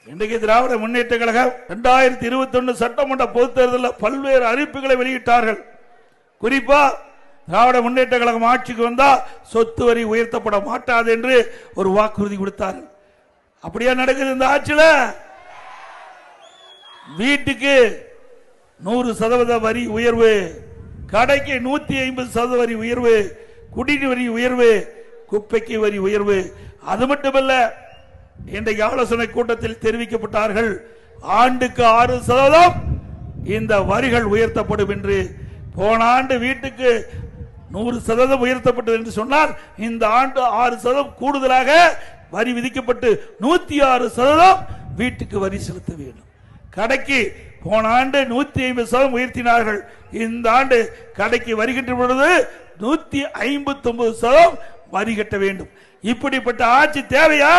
இன்றைக்கு திராவிட முன்னேற்ற கழகம் 2021 சட்டமன்ற பொதுத் தேர்தலில் பல்வேறு அறிவிப்புகளை வெளியிட்டார்கள். குறிப்பா திராவிட முன்னேற்ற கழகம் ஆட்சிக்கு வந்தா சொத்து வரி உயர்த்தப்பட மாட்டாது என்று ஒரு வாக்குறுதி கொடுத்தார்கள். அப்படியே நடக்குது. இந்த ஆட்சியில வீட்டுக்கு 100% வரி உயர்வு, கடைக்கு 150% வரி உயர்வு, குடிநீர் வரி உயர்வு, குப்பைக்கு வரி உயர்வு. அது மட்டுமல்ல, இன்றைக்கு ஆலோசனை கூட்டத்தில் தெரிவிக்கப்பட்டார்கள், ஆண்டுக்கு 6% இந்த வரிகள் உயர்த்தப்படும் என்று. போன ஆண்டு வீட்டுக்கு 100% உயர்த்தப்பட்டது என்று சொன்னால், இந்த ஆண்டு 6% கூடுதலாக வரி விதிக்கப்பட்டு 106% வீட்டுக்கு வரி செலுத்த வேண்டும். கடைக்கு போன ஆண்டு 150% உயர்த்தினார்கள். இந்த ஆண்டு கடைக்கு வருகின்ற பொழுது 159% வரி கட்ட வேண்டும். இப்படிப்பட்ட ஆட்சி தேவையா?